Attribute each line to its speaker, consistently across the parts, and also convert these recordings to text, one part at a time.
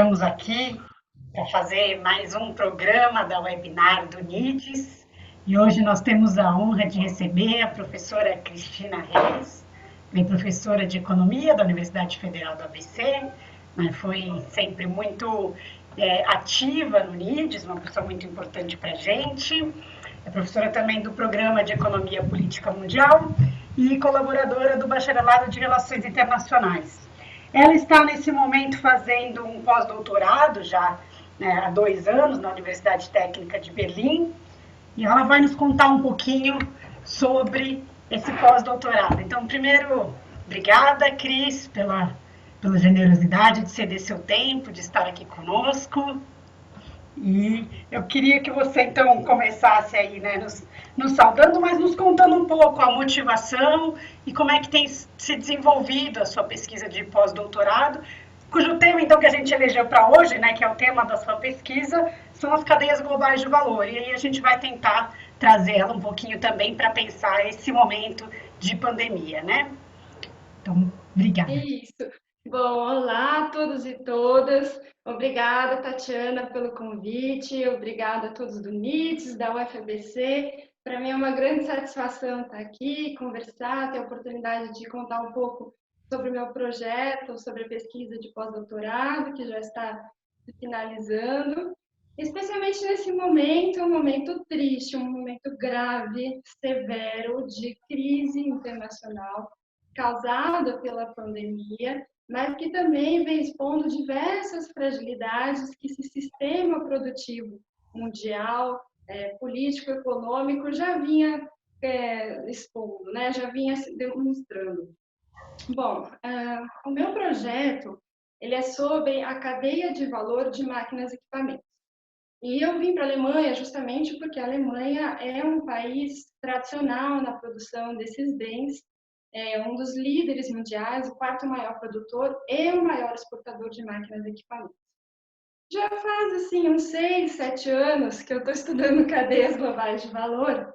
Speaker 1: estamos aqui para fazer mais um programa da webinar do NIDES e hoje nós temos a honra de receber a professora Cristina Reis, que é professora de Economia da Universidade Federal do ABC, né, foi sempre muito ativa no NIDES, uma pessoa muito importante para a gente, é professora também do Programa de Economia Política Mundial e colaboradora do Bacharelado de Relações Internacionais. Ela está, nesse momento, fazendo um pós-doutorado, já há 2 anos, na Universidade Técnica de Berlim, e ela vai nos contar um pouquinho sobre esse pós-doutorado. Então, primeiro, obrigada, Cris, pela generosidade de ceder seu tempo, de estar aqui conosco. E eu queria que você, então, começasse aí, né, nos saudando, mas nos contando um pouco a motivação e como é que tem se desenvolvido a sua pesquisa de pós-doutorado, cujo tema, então, que a gente elegeu para hoje, né, que é o tema da sua pesquisa, são as cadeias globais de valor. E aí a gente vai tentar trazer ela um pouquinho também para pensar esse momento de pandemia, né? Então, obrigada.
Speaker 2: Isso. Bom, olá a todos e todas. Obrigada, Tatiana, pelo convite. Obrigada a todos do NITS, da UFABC. Para mim é uma grande satisfação estar aqui, conversar, ter a oportunidade de contar um pouco sobre o meu projeto, sobre a pesquisa de pós-doutorado, que já está se finalizando. Especialmente nesse momento, um momento triste, um momento grave, severo, de crise internacional causada pela pandemia, mas que também vem expondo diversas fragilidades que esse sistema produtivo mundial, político, econômico já vinha expondo, né? Já vinha demonstrando. Bom, o meu projeto ele é sobre a cadeia de valor de máquinas e equipamentos. E eu vim para a Alemanha justamente porque a Alemanha é um país tradicional na produção desses bens, é um dos líderes mundiais, o quarto maior produtor e o maior exportador de máquinas e equipamentos. Já faz assim uns 6, 7 anos que eu estou estudando cadeias globais de valor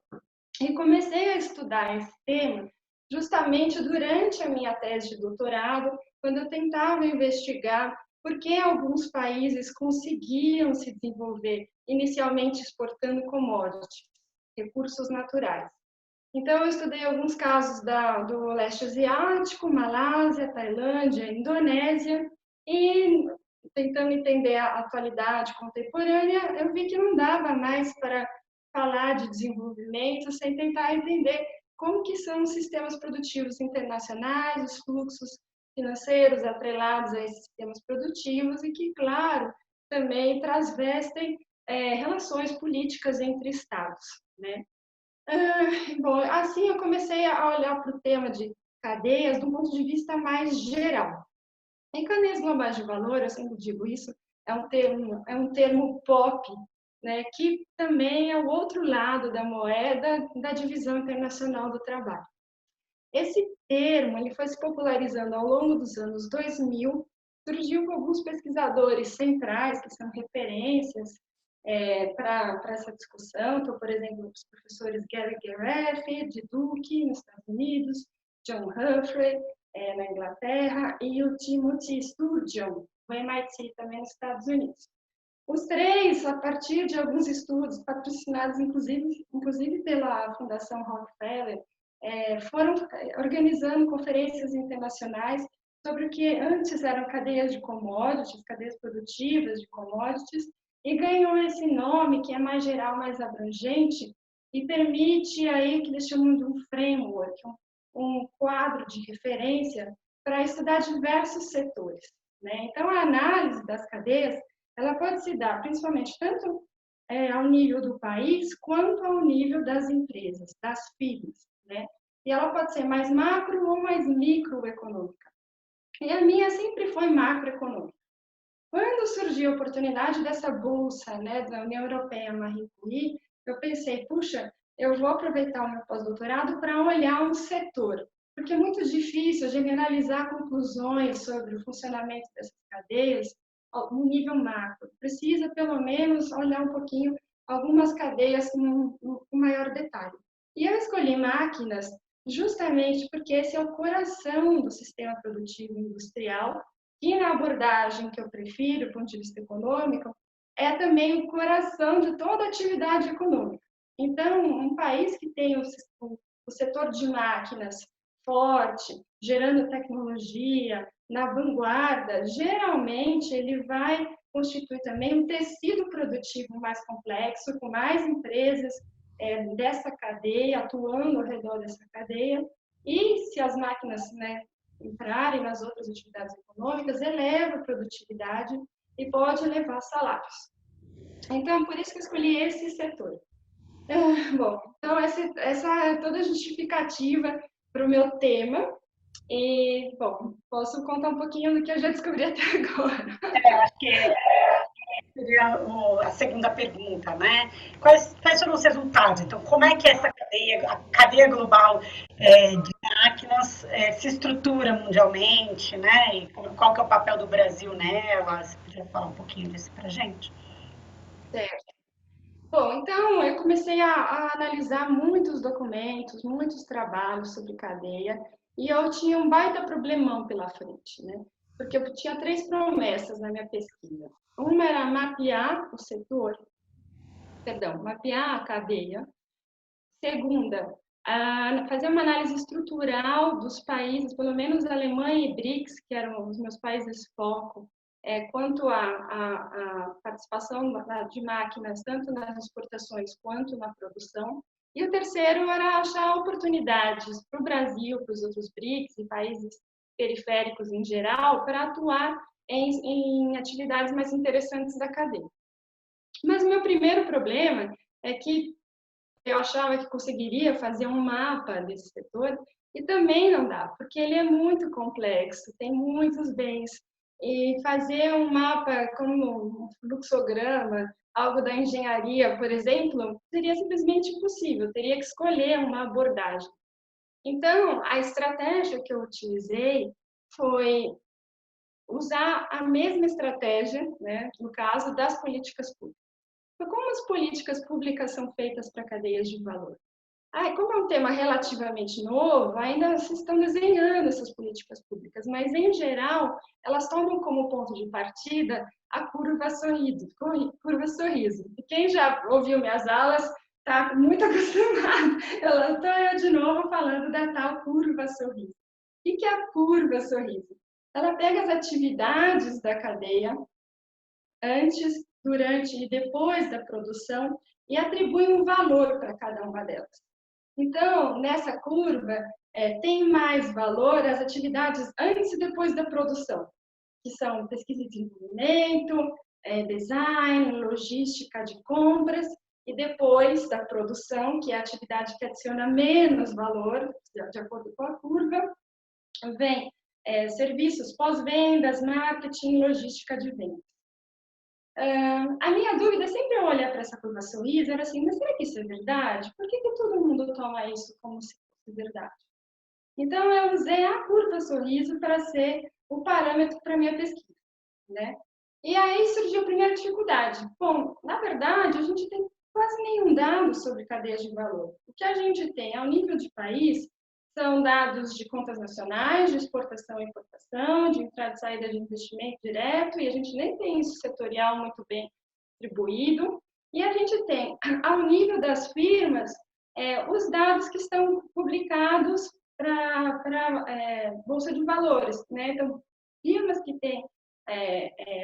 Speaker 2: e comecei a estudar esse tema justamente durante a minha tese de doutorado, quando eu tentava investigar por que alguns países conseguiam se desenvolver inicialmente exportando commodities, recursos naturais. Então, eu estudei alguns casos do leste asiático, Malásia, Tailândia, Indonésia, e tentando entender a atualidade contemporânea, eu vi que não dava mais para falar de desenvolvimento sem tentar entender como que são os sistemas produtivos internacionais, os fluxos financeiros atrelados a esses sistemas produtivos e que, claro, também transvestem relações políticas entre estados, né? Bom, assim eu comecei a olhar para o tema de cadeias de um ponto de vista mais geral. Em cadeias globais de valor, eu sempre digo isso, é um termo pop, né, que também é o outro lado da moeda da divisão internacional do trabalho. Esse termo ele foi se popularizando ao longo dos anos 2000, surgiu com alguns pesquisadores centrais, que são referências para essa discussão. Então, por exemplo, os professores Gary Gerefe, de Duke, nos Estados Unidos, John Humphrey, na Inglaterra, e o Timothy Sturgeon, do MIT, também nos Estados Unidos. Os três, a partir de alguns estudos patrocinados, inclusive pela Fundação Rockefeller, foram organizando conferências internacionais sobre o que antes eram cadeias de commodities, cadeias produtivas de commodities, e ganhou esse nome que é mais geral, mais abrangente, e permite aí que eles chamam de um framework, um quadro de referência para estudar diversos setores, né? Então, a análise das cadeias ela pode se dar principalmente tanto ao nível do país quanto ao nível das empresas, das firmas, né? E ela pode ser mais macro ou mais microeconômica. E a minha sempre foi macroeconômica. Quando surgiu a oportunidade dessa bolsa, né, da União Europeia Marie Curie, eu pensei, puxa, eu vou aproveitar o meu pós-doutorado para olhar um setor, porque é muito difícil generalizar conclusões sobre o funcionamento dessas cadeias no nível macro. Precisa, pelo menos, olhar um pouquinho algumas cadeias com maior detalhe. E eu escolhi máquinas justamente porque esse é o coração do sistema produtivo industrial que na abordagem que eu prefiro, do ponto de vista econômico, é também o coração de toda atividade econômica. Então, um país que tem o setor de máquinas forte, gerando tecnologia, na vanguarda, geralmente ele vai constituir também um tecido produtivo mais complexo, com mais empresas dessa cadeia, atuando ao redor dessa cadeia, e se as máquinas, né, entrarem nas outras atividades econômicas, eleva a produtividade e pode elevar salários. Então, por isso que eu escolhi esse setor. Bom, então essa é toda a justificativa para o meu tema. E, bom, posso contar um pouquinho do que eu já descobri até agora.
Speaker 1: Acho que seria a segunda pergunta, né? Quais foram os resultados? Então, como é que essa cadeia, a cadeia global de máquinas se estrutura mundialmente, né? E qual que é o papel do Brasil nela? Você podia falar um pouquinho disso para a gente?
Speaker 2: Certo. Bom, então eu comecei a analisar muitos documentos, muitos trabalhos sobre cadeia, e eu tinha um baita problemão pela frente, né? Porque eu tinha 3 promessas na minha pesquisa. Uma era mapear o setor, perdão, mapear a cadeia. Segunda, fazer uma análise estrutural dos países, pelo menos Alemanha e BRICS, que eram os meus países foco, quanto à participação de máquinas, tanto nas exportações quanto na produção. E o terceiro era achar oportunidades para o Brasil, para os outros BRICS e países periféricos em geral, para atuar em atividades mais interessantes da cadeia. Mas o meu primeiro problema é que eu achava que conseguiria fazer um mapa desse setor e também não dá, porque ele é muito complexo, tem muitos bens. E fazer um mapa como um fluxograma, algo da engenharia, por exemplo, seria simplesmente impossível, teria que escolher uma abordagem. Então, a estratégia que eu utilizei foi usar a mesma estratégia, né, no caso das políticas públicas. Então, como as políticas públicas são feitas para cadeias de valor? Como é um tema relativamente novo, ainda se estão desenhando essas políticas públicas, mas, em geral, elas tomam como ponto de partida a curva sorriso. Curva sorriso. E quem já ouviu minhas aulas está muito acostumado. Estou eu de novo falando da tal curva sorriso. O que é a curva sorriso? Ela pega as atividades da cadeia antes, durante e depois da produção e atribui um valor para cada uma delas. Então, nessa curva, tem mais valor as atividades antes e depois da produção, que são pesquisa e desenvolvimento, design, logística de compras, e depois da produção, que é a atividade que adiciona menos valor, de acordo com a curva, vem serviços pós-vendas, marketing, logística de vendas. A minha dúvida, sempre ao olhar para essa curva sorriso, era assim, mas será que isso é verdade? Por que todo mundo toma isso como se fosse verdade? Então, eu usei a curva sorriso para ser o parâmetro para a minha pesquisa, né? E aí surgiu a primeira dificuldade. Bom, na verdade, a gente tem quase nenhum dado sobre cadeias de valor. O que a gente tem ao nível de país são dados de contas nacionais, de exportação e importação, de entrada e saída de investimento direto, e a gente nem tem isso setorial muito bem distribuído. E a gente tem, ao nível das firmas, os dados que estão publicados para Bolsa de Valores, né? Então, firmas que têm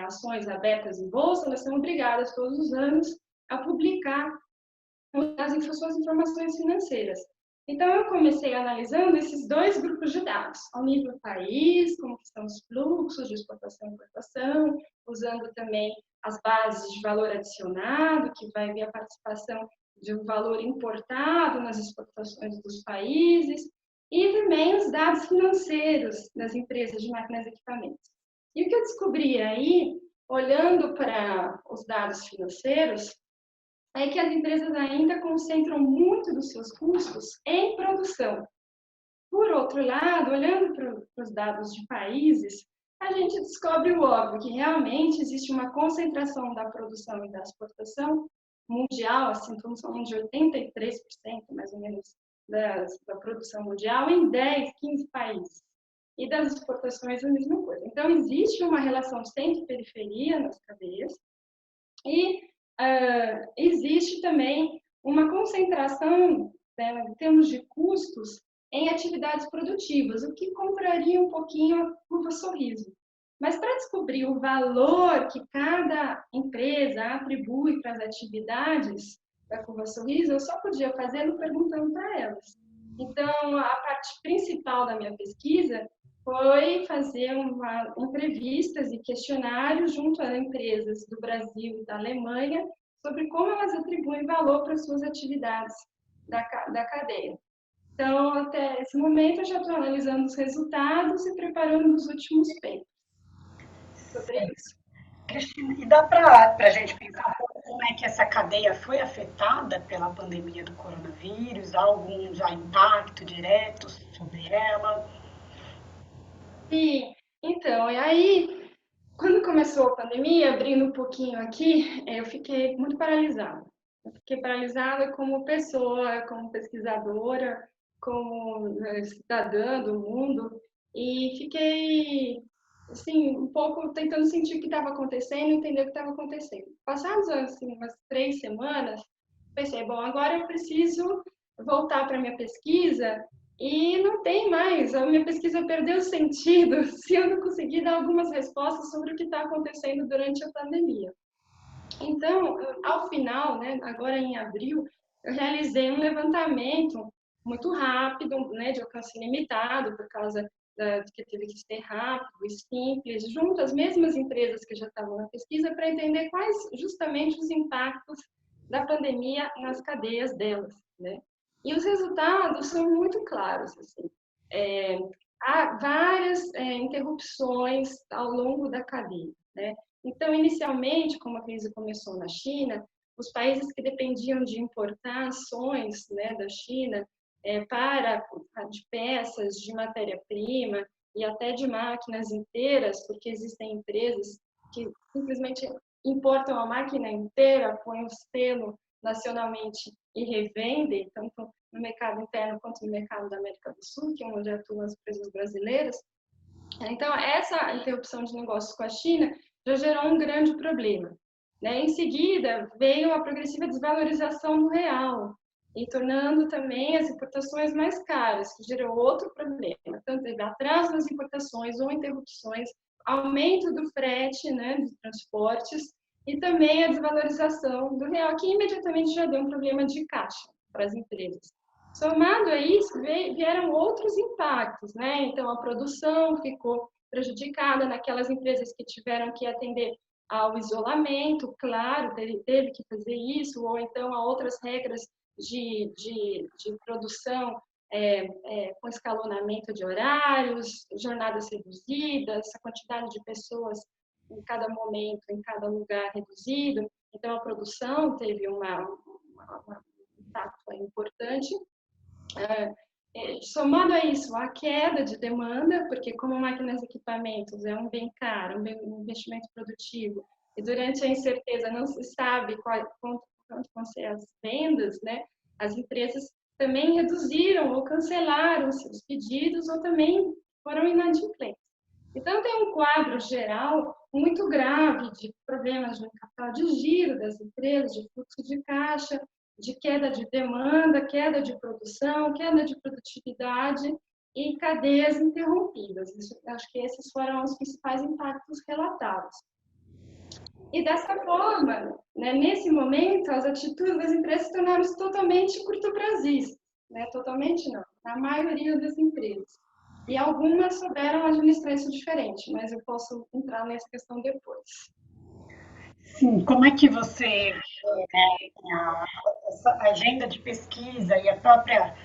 Speaker 2: ações abertas em bolsa, elas são obrigadas todos os anos a publicar suas informações financeiras. Então, eu comecei analisando esses 2 grupos de dados, ao nível país, como estão os fluxos de exportação e importação, usando também as bases de valor adicionado, que vai ver a participação de um valor importado nas exportações dos países, e também os dados financeiros das empresas de máquinas e equipamentos. E o que eu descobri aí, olhando para os dados financeiros, é que as empresas ainda concentram muito dos seus custos em produção. Por outro lado, olhando para os dados de países, a gente descobre o óbvio, que realmente existe uma concentração da produção e da exportação mundial, assim, estamos falando de 83%, mais ou menos, da produção mundial em 10, 15 países. e das exportações a mesma coisa. Então, existe uma relação centro-periferia nas cadeias e existe também uma concentração, né, em termos de custos, em atividades produtivas, o que contraria um pouquinho a curva sorriso. Mas para descobrir o valor que cada empresa atribui para as atividades da curva sorriso, eu só podia fazê-lo perguntando para elas. Então, a parte principal da minha pesquisa foi fazer entrevistas e questionários junto a empresas do Brasil e da Alemanha sobre como elas atribuem valor para as suas atividades da cadeia. Então, até esse momento, eu já estou analisando os resultados e preparando os últimos papers sobre isso.
Speaker 1: Cristina, e dá para a gente pensar um pouco como é que essa cadeia foi afetada pela pandemia do coronavírus? Há algum já impacto direto sobre ela?
Speaker 2: Sim, então, e aí, quando começou a pandemia, abrindo um pouquinho aqui, eu fiquei muito paralisada. Eu fiquei paralisada como pessoa, como pesquisadora, como cidadã do mundo, e fiquei, assim, um pouco tentando sentir o que estava acontecendo, entender o que estava acontecendo. Passados, assim, umas 3 semanas, pensei, bom, agora eu preciso voltar para minha pesquisa e não tem mais, a minha pesquisa perdeu sentido se eu não conseguir dar algumas respostas sobre o que está acontecendo durante a pandemia. Então, ao final, né, agora em abril, eu realizei um levantamento muito rápido, né, de alcance limitado, por causa de que teve que ser rápido e simples, junto às mesmas empresas que já estavam na pesquisa, para entender quais justamente os impactos da pandemia nas cadeias delas, né? E os resultados são muito claros, assim. Há várias interrupções ao longo da cadeia, né? Então, inicialmente, como a crise começou na China, os países que dependiam de importar ações, né, da China para de peças, de matéria-prima e até de máquinas inteiras, porque existem empresas que simplesmente importam a máquina inteira, põem o selo nacionalmente e revendem, tanto no mercado interno quanto no mercado da América do Sul, que é onde atuam as empresas brasileiras. Então, essa interrupção de negócios com a China já gerou um grande problema, né? Em seguida, veio a progressiva desvalorização do real, e tornando também as importações mais caras, que gerou outro problema. Tanto teve atraso nas importações ou interrupções, aumento do frete, né, dos transportes, e também a desvalorização do real, que imediatamente já deu um problema de caixa para as empresas. Somado a isso, vieram outros impactos, né? Então, a produção ficou prejudicada naquelas empresas que tiveram que atender ao isolamento, claro, teve que fazer isso, ou então a outras regras de produção com escalonamento de horários, jornadas reduzidas, a quantidade de pessoas em cada momento, em cada lugar reduzido. Então, a produção teve um impacto importante. Somado a isso, a queda de demanda, porque como máquinas e equipamentos é um bem caro, um investimento produtivo, e durante a incerteza não se sabe quanto vão ser as vendas, né? As empresas também reduziram ou cancelaram seus pedidos ou também foram inadimplentes. Então, tem um quadro geral muito grave de problemas no capital de giro das empresas, de fluxo de caixa, de queda de demanda, queda de produção, queda de produtividade e cadeias interrompidas. Acho que esses foram os principais impactos relatados. E dessa forma, né, nesse momento, as atitudes das empresas tornaram-se totalmente curto-prazistas, né? Totalmente não, na maioria das empresas. E algumas souberam administrar isso diferente, mas eu posso entrar nessa questão depois.
Speaker 1: Sim, como é que você, essa agenda de pesquisa e a própria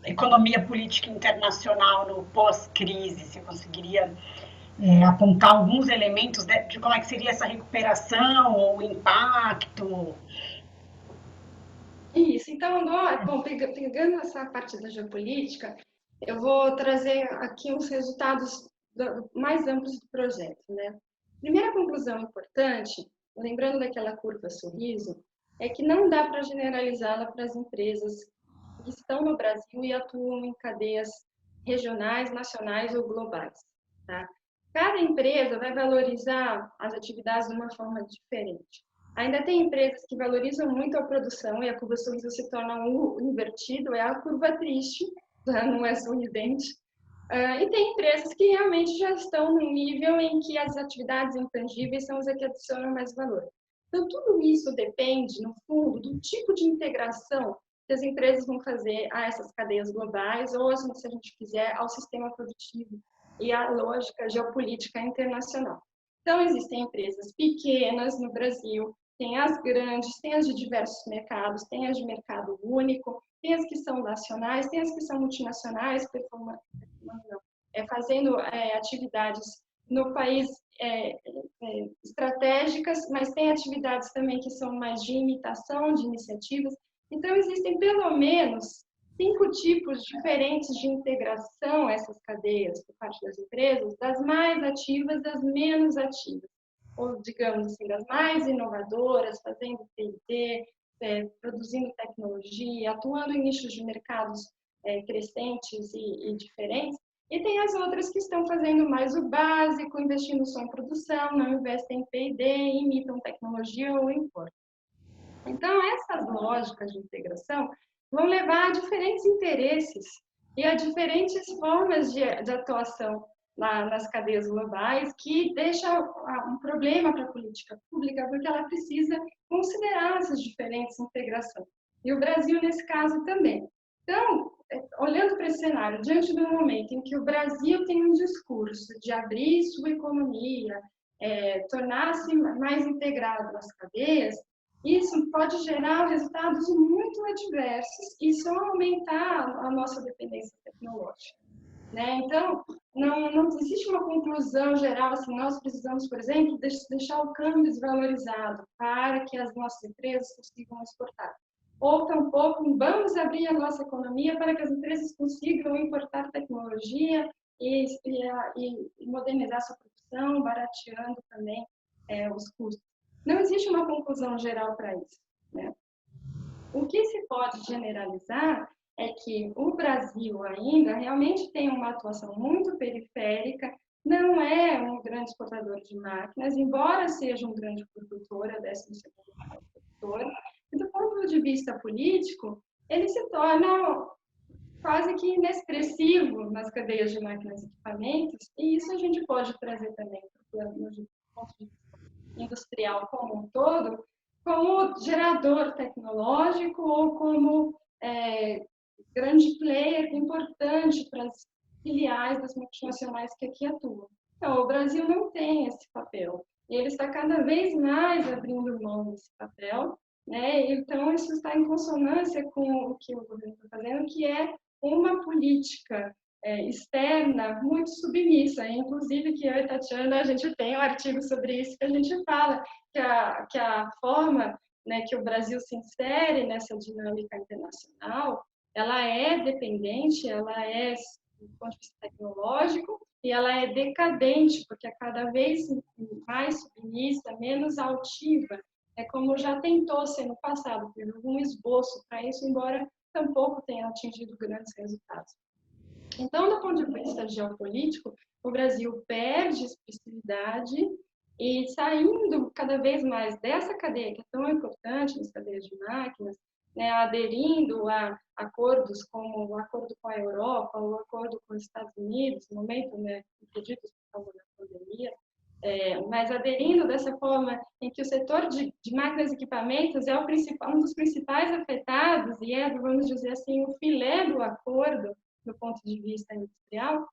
Speaker 1: economia política internacional no pós-crise, você conseguiria apontar alguns elementos de como é que seria essa recuperação ou impacto?
Speaker 2: Isso, então, bom, pegando essa parte da geopolítica, eu vou trazer aqui os resultados mais amplos do projeto, né? Primeira conclusão importante, lembrando daquela curva sorriso, é que não dá para generalizá-la para as empresas que estão no Brasil e atuam em cadeias regionais, nacionais ou globais. Tá? Cada empresa vai valorizar as atividades de uma forma diferente. Ainda tem empresas que valorizam muito a produção e a curva sorriso se torna um invertido, é a curva triste, não é sorridente. E tem empresas que realmente já estão num nível em que as atividades intangíveis são as que adicionam mais valor. Então, tudo isso depende, no fundo, do tipo de integração que as empresas vão fazer a essas cadeias globais ou, se a gente quiser, ao sistema produtivo e à lógica geopolítica internacional. Então, existem empresas pequenas no Brasil, tem as grandes, tem as de diversos mercados, tem as de mercado único, tem as que são nacionais, tem as que são multinacionais, fazendo atividades no país estratégicas, mas tem atividades também que são mais de imitação de iniciativas. Então, existem pelo menos 5 tipos diferentes de integração a essas cadeias por parte das empresas, das mais ativas, das menos ativas. Ou, digamos assim, das mais inovadoras, fazendo P&D, produzindo tecnologia, atuando em nichos de mercados crescentes e diferentes. E tem as outras que estão fazendo mais o básico, investindo só em produção, não investem em P&D, imitam tecnologia ou importam. Então, essas lógicas de integração vão levar a diferentes interesses e a diferentes formas de atuação nas cadeias globais, que deixa um problema para a política pública, porque ela precisa considerar essas diferentes integrações. E o Brasil, nesse caso, também. Então, olhando para esse cenário, diante do momento em que o Brasil tem um discurso de abrir sua economia, tornar-se mais integrado nas cadeias, isso pode gerar resultados muito adversos e só aumentar a nossa dependência tecnológica. Né? Então, não existe uma conclusão geral assim, nós precisamos, por exemplo, deixar o câmbio desvalorizado para que as nossas empresas consigam exportar. Ou, tampouco, vamos abrir a nossa economia para que as empresas consigam importar tecnologia e modernizar sua produção, barateando também os custos. Não existe uma conclusão geral para isso. Né? O que se pode generalizar é que o Brasil ainda realmente tem uma atuação muito periférica, não é um grande exportador de máquinas, embora seja um grande produtor, a 12º maior produtor, e do ponto de vista político, ele se torna quase que inexpressivo nas cadeias de máquinas e equipamentos, e isso a gente pode trazer também para o plano de ponto de vista industrial como um todo, como gerador tecnológico ou como grande player importante para as filiais das multinacionais que aqui atuam. Então, o Brasil não tem esse papel. E ele está cada vez mais abrindo mão desse papel, né? Então, isso está em consonância com o que o governo está fazendo, que é uma política externa muito submissa. Inclusive, que eu e a Tatiana, a gente tem um artigo sobre isso, que a gente fala que a forma, né, que o Brasil se insere nessa dinâmica internacional, ela é dependente, ela é, do ponto de vista tecnológico, e ela é decadente, porque é cada vez mais submissa, menos altiva, como já tentou ser no passado, teve algum esboço para isso, embora tampouco tenha atingido grandes resultados. Então, do ponto de vista geopolítico, o Brasil perde expressividade e saindo cada vez mais dessa cadeia que é tão importante, nas cadeias de máquinas, né, aderindo a acordos como o acordo com a Europa, o acordo com os Estados Unidos, no momento, né, impedidos por causa da pandemia, mas aderindo dessa forma em que o setor de máquinas e equipamentos é um dos principais afetados e vamos dizer assim, o filé do acordo do ponto de vista industrial,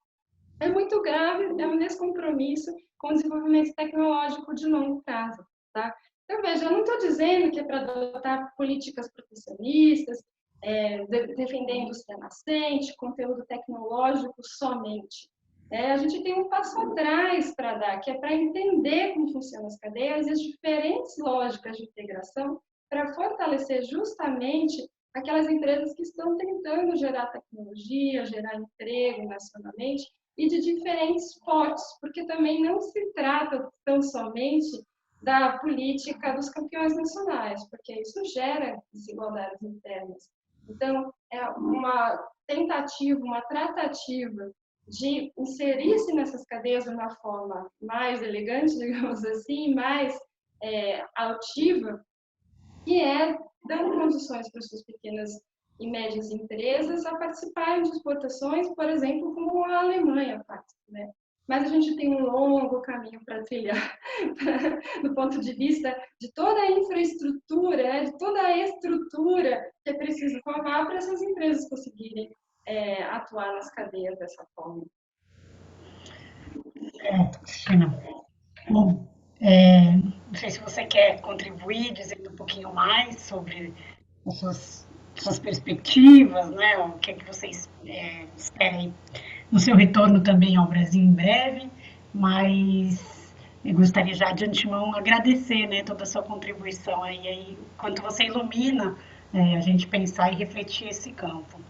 Speaker 2: é muito grave, é um descompromisso com o desenvolvimento tecnológico de longo prazo. Tá? Então, veja, eu não estou dizendo que é para adotar políticas protecionistas, defender a indústria nascente, conteúdo tecnológico somente. A gente tem um passo atrás para dar, que é para entender como funcionam as cadeias e as diferentes lógicas de integração para fortalecer justamente aquelas empresas que estão tentando gerar tecnologia, gerar emprego nacionalmente e de diferentes portes, porque também não se trata tão somente da política dos campeões nacionais, porque isso gera desigualdades internas. Então, é uma tentativa, uma tratativa de inserir-se nessas cadeias de uma forma mais elegante, digamos assim, mais altiva, que é dando condições para suas pequenas e médias empresas a participarem de exportações, por exemplo, como a Alemanha faz, né? Mas a gente tem um longo caminho para trilhar, do ponto de vista de toda a infraestrutura, de toda a estrutura que é preciso formar para essas empresas conseguirem atuar nas cadeias dessa forma.
Speaker 1: Cristina. Bom, não sei se você quer contribuir dizendo um pouquinho mais sobre as suas perspectivas, né? O que é que vocês esperem no seu retorno também ao Brasil em breve, mas eu gostaria já de antemão agradecer, né, toda a sua contribuição aí quanto você ilumina a gente pensar e refletir esse campo.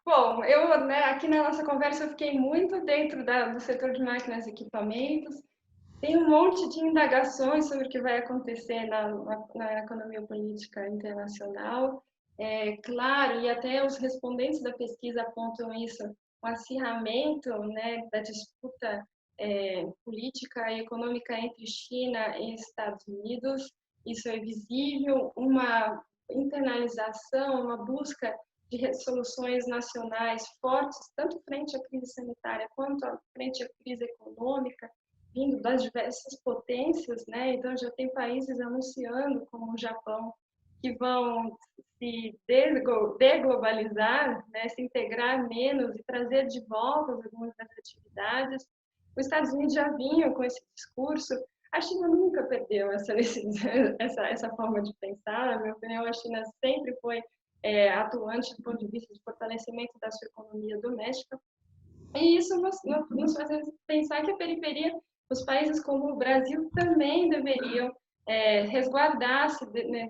Speaker 2: Bom, eu, né, aqui na nossa conversa eu fiquei muito dentro do setor de máquinas e equipamentos. Tem um monte de indagações sobre o que vai acontecer na economia política internacional. Claro, e até os respondentes da pesquisa apontam isso, um acirramento, né, da disputa política e econômica entre China e Estados Unidos. Isso é visível, uma internalização, uma busca de soluções nacionais fortes, tanto frente à crise sanitária quanto frente à crise econômica, vindo das diversas potências, né? Então já tem países anunciando, como o Japão, que vão se deglobalizar, né? Se integrar menos e trazer de volta algumas das atividades. Os Estados Unidos já vinham com esse discurso. A China nunca perdeu essa forma de pensar. Na minha opinião, a China sempre foi atuante do ponto de vista de fortalecimento da sua economia doméstica. E isso nos faz pensar que a periferia, os países como o Brasil também deveriam resguardar-se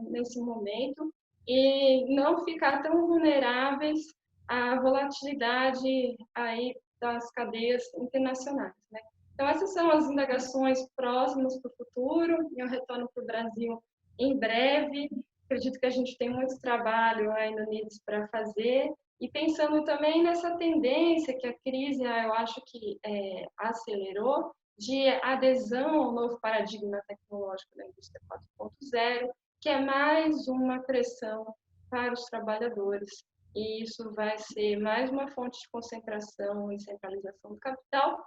Speaker 2: nesse momento e não ficar tão vulneráveis à volatilidade aí das cadeias internacionais, né? Então, essas são as indagações próximas para o futuro. Eu retorno para o Brasil em breve. Acredito que a gente tem muito trabalho ainda neles para fazer. E pensando também nessa tendência que a crise, eu acho que acelerou, de adesão ao novo paradigma tecnológico da indústria 4.0, que é mais uma pressão para os trabalhadores. E isso vai ser mais uma fonte de concentração e centralização do capital.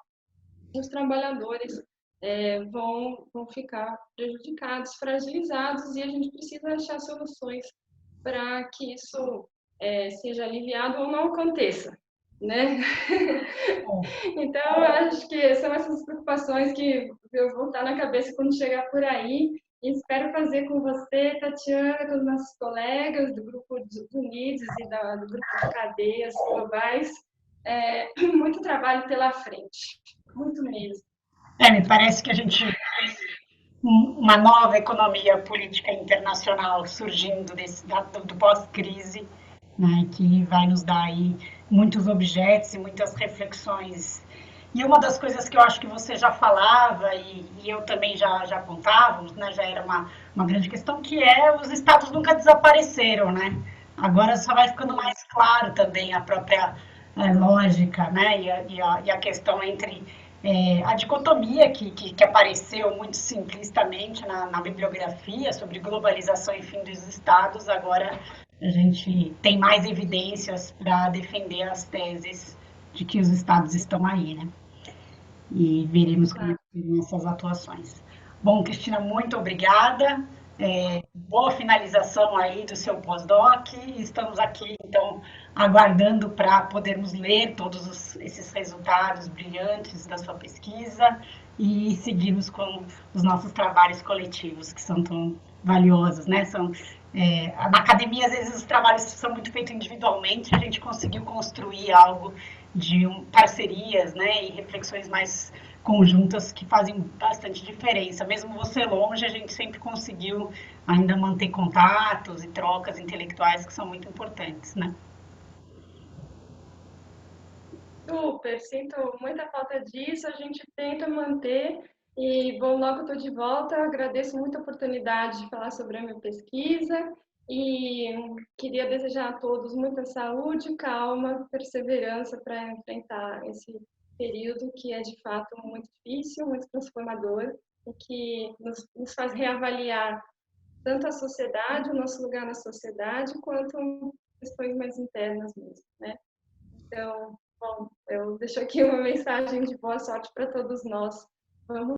Speaker 2: E os trabalhadores vão ficar prejudicados, fragilizados, e a gente precisa achar soluções para que isso seja aliviado ou não aconteça, né? Então, eu acho que são essas preocupações que eu vou estar na cabeça quando chegar por aí. E espero fazer com você, Tatiana, com os nossos colegas do grupo do NIDS e do grupo de cadeias globais, muito trabalho pela frente, muito mesmo.
Speaker 1: Me parece que a gente uma nova economia política internacional surgindo do pós-crise, né, que vai nos dar aí muitos objetos e muitas reflexões. E uma das coisas que eu acho que você já falava e eu também já apontávamos, né, já era uma grande questão, que os estados nunca desapareceram, né? Agora só vai ficando mais claro também a própria lógica, né, e a questão entre a dicotomia que apareceu muito simplistamente na bibliografia sobre globalização e fim dos estados, agora a gente tem mais evidências para defender as teses de que os estados estão aí, né? E veremos como serão essas atuações. Bom, Cristina, muito obrigada. Boa finalização aí do seu pós-doc. Estamos aqui, então, aguardando para podermos ler todos esses resultados brilhantes da sua pesquisa e seguirmos com os nossos trabalhos coletivos, que são tão valiosos, né? Na academia, às vezes, os trabalhos são muito feitos individualmente, a gente conseguiu construir algo de parcerias, né, e reflexões mais conjuntas que fazem bastante diferença. Mesmo você longe, a gente sempre conseguiu ainda manter contatos e trocas intelectuais que são muito importantes, né?
Speaker 2: Super, sinto muita falta disso, a gente tenta manter e, bom, logo estou de volta, agradeço muito a oportunidade de falar sobre a minha pesquisa E queria desejar a todos muita saúde, calma, perseverança para enfrentar esse período que é de fato muito difícil, muito transformador e que nos faz reavaliar tanto a sociedade, o nosso lugar na sociedade, quanto questões mais internas mesmo, né? Então, bom, eu deixo aqui uma mensagem de boa sorte para todos nós. Vamos